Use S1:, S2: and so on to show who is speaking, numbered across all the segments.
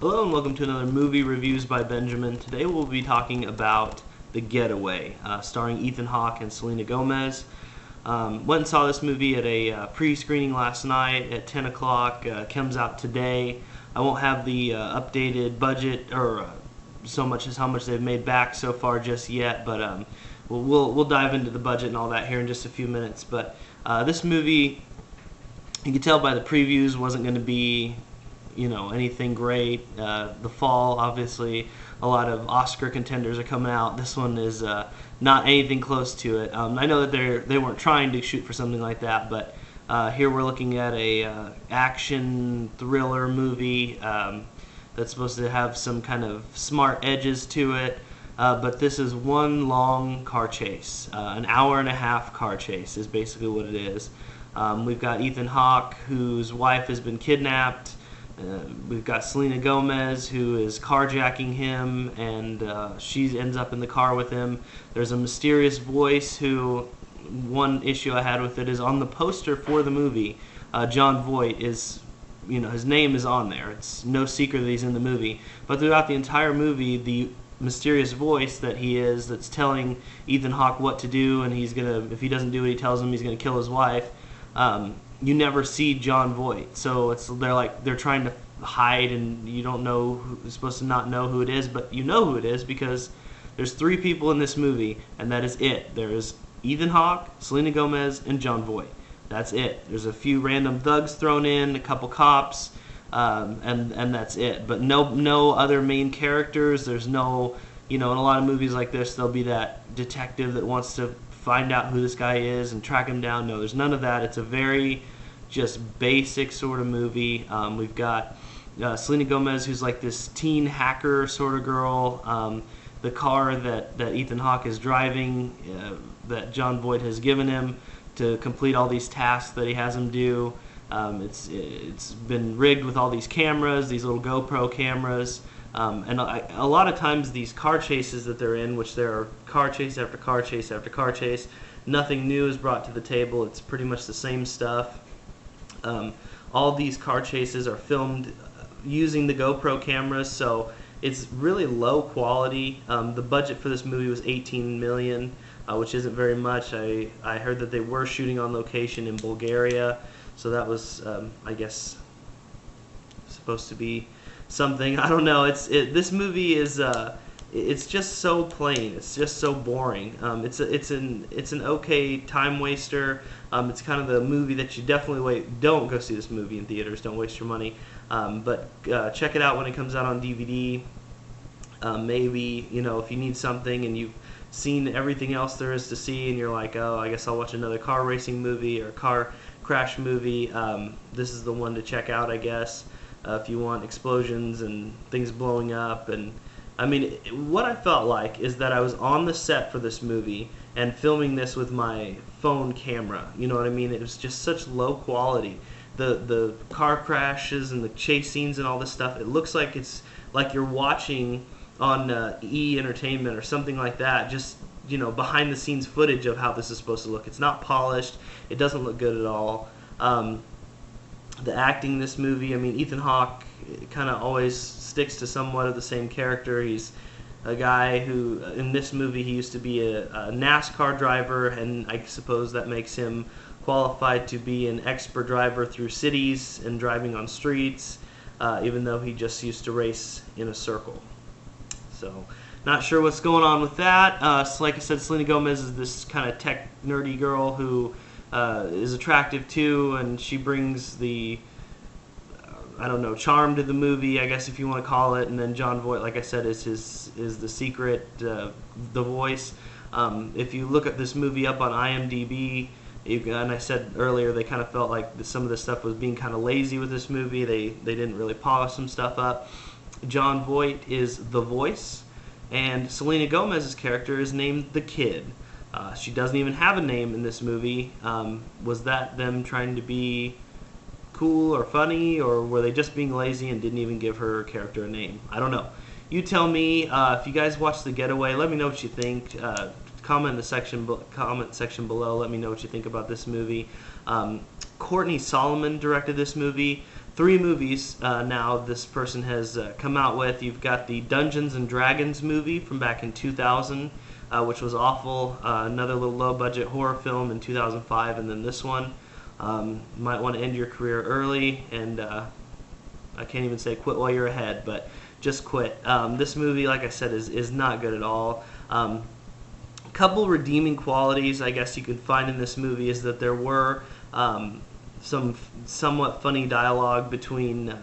S1: Hello and welcome to another Movie Reviews by Benjamin. Today we'll be talking about The Getaway, starring Ethan Hawke and Selena Gomez. Went and saw this movie at a pre-screening last night at 10 o'clock. Comes out today. I won't have the updated budget or so much as how much they've made back so far just yet, but we'll dive into the budget and all that here in just a few minutes. But this movie, you could tell by the previews, wasn't going to be anything great. The fall, obviously, a lot of Oscar contenders are coming out. This one is not anything close to it. I know that they weren't trying to shoot for something like that, but here we're looking at a action thriller movie that's supposed to have some kind of smart edges to it. But this is one long car chase. An hour and a half car chase is basically what it is. We've got Ethan Hawke, whose wife has been kidnapped. We've got Selena Gomez, who is carjacking him, and she ends up in the car with him. There's a mysterious voice who, one issue I had with it is on the poster for the movie, Jon Voight is, his name is on there. It's no secret that he's in the movie. But throughout the entire movie, the mysterious voice that he is, that's telling Ethan Hawke what to do, and if he doesn't do what he tells him, he's gonna kill his wife. You never see Jon Voight, so they're trying to hide, and you don't know you're supposed to not know who it is, but you know who it is because there's three people in this movie, and that is it. There's Ethan Hawke, Selena Gomez, and Jon Voight. That's it. There's a few random thugs thrown in, a couple cops, and that's it. But no other main characters. There's no, in a lot of movies like this, there'll be that detective that wants to find out who this guy is and track him down. No, there's none of that. It's a very just basic sort of movie. We've got Selena Gomez, who's like this teen hacker sort of girl. The car that Ethan Hawke is driving, that Jon Voight has given him to complete all these tasks that he has him do. It's been rigged with all these cameras, these little GoPro cameras. And a lot of times these car chases that they're in, which there are car chase after car chase after car chase, nothing new is brought to the table. It's pretty much the same stuff. All these car chases are filmed using the GoPro cameras, so it's really low quality. The budget for this movie was $18 million, which isn't very much. I heard that they were shooting on location in Bulgaria, so that was, I guess, supposed to be something. I don't know. This movie is it's just so plain. It's just so boring. It's an okay time waster. It's kind of the movie that you definitely don't go see this movie in theaters. Don't waste your money. But check it out when it comes out on DVD. Maybe if you need something and you've seen everything else there is to see, and you're like, oh, I guess I'll watch another car racing movie or car crash movie. This is the one to check out, I guess. If you want explosions and things blowing up. And I mean, what I felt like is that I was on the set for this movie and filming this with my phone camera. You know what I mean? It was just such low quality. The car crashes and the chase scenes and all this stuff, it looks like it's like you're watching on E! Entertainment or something like that, just behind the scenes footage of how this is supposed to look. It's not polished. It doesn't look good at all. The acting in this movie, I mean, Ethan Hawke kind of always sticks to somewhat of the same character. He's a guy who, in this movie, he used to be a NASCAR driver, and I suppose that makes him qualified to be an expert driver through cities and driving on streets, even though he just used to race in a circle. So, not sure what's going on with that. So like I said, Selena Gomez is this kind of tech nerdy girl who is attractive too, and she brings the charm to the movie, I guess if you want to call it. And then Jon Voight, like I said, is the secret, the voice. If you look at this movie up on IMDb, and I said earlier, they kind of felt like some of the stuff was being kind of lazy with this movie. They didn't really polish some stuff up. Jon Voight is the voice, and Selena Gomez's character is named the Kid. She doesn't even have a name in this movie. Was that them trying to be cool or funny, or were they just being lazy and didn't even give her character a name? I don't know. You tell me. If you guys watch The Getaway, let me know what you think. Comment in the comment section below. Let me know what you think about this movie. Courtney Solomon directed this movie. three movies now this person has come out with. You've got the Dungeons and Dragons movie from back in 2000, which was awful. Another little low-budget horror film in 2005, and then this one. Might want to end your career early, and I can't even say quit while you're ahead, but just quit. This movie, like I said, is not good at all. Couple redeeming qualities I guess you could find in this movie is that there were some somewhat funny dialogue between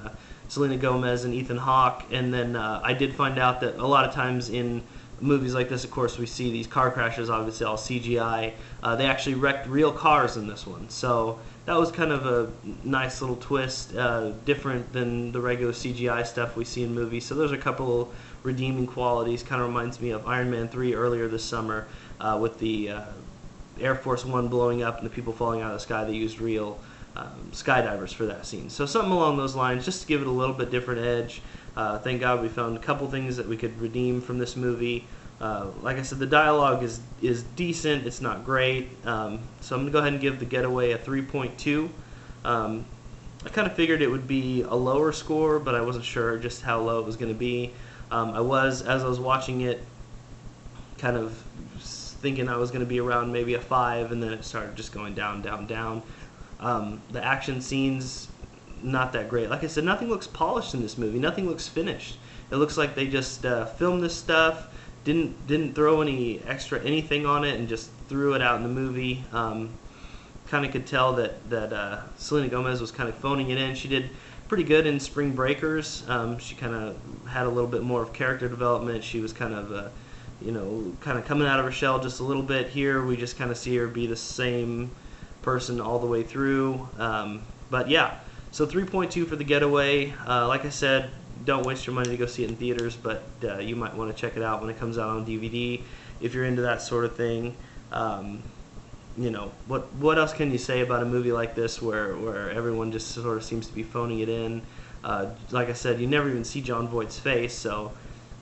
S1: Selena Gomez and Ethan Hawke, and then I did find out that a lot of times in movies like this, of course, we see these car crashes, obviously all CGI. They actually wrecked real cars in this one, so that was kind of a nice little twist, different than the regular CGI stuff we see in movies. So those are a couple redeeming qualities. Kind of reminds me of Iron Man 3 earlier this summer with the Air Force One blowing up and the people falling out of the sky. They used real skydivers for that scene. So something along those lines, just to give it a little bit different edge. Thank God we found a couple things that we could redeem from this movie. Like I said, the dialogue is decent. It's not great. So I'm going to go ahead and give The Getaway a 3.2. I kind of figured it would be a lower score, but I wasn't sure just how low it was going to be. As I was watching it, kind of thinking I was going to be around maybe a 5, and then it started just going down, down, down. The action scenes, not that great. Like I said, nothing looks polished in this movie. Nothing looks finished. It looks like they just filmed this stuff, didn't throw any extra anything on it, and just threw it out in the movie. Kind of could tell that Selena Gomez was kind of phoning it in. She did pretty good in Spring Breakers. She kind of had a little bit more of character development. She was kind of kind of coming out of her shell just a little bit. Here we just kind of see her be the same person all the way through. But yeah, so 3.2 for The Getaway. Like I said, don't waste your money to go see it in theaters, but you might want to check it out when it comes out on DVD if you're into that sort of thing. What else can you say about a movie like this where everyone just sort of seems to be phoning it in? Like I said, you never even see Jon Voight's face, so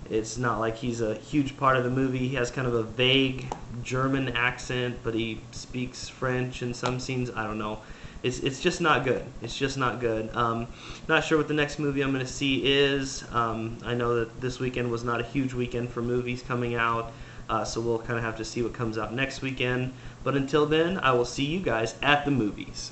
S1: it's not like he's a huge part of the movie. He has kind of a vague German accent, but he speaks French in some scenes. I don't know. It's just not good. It's just not good. Not sure what the next movie I'm going to see is. I know that this weekend was not a huge weekend for movies coming out, so we'll kind of have to see what comes out next weekend. But until then, I will see you guys at the movies.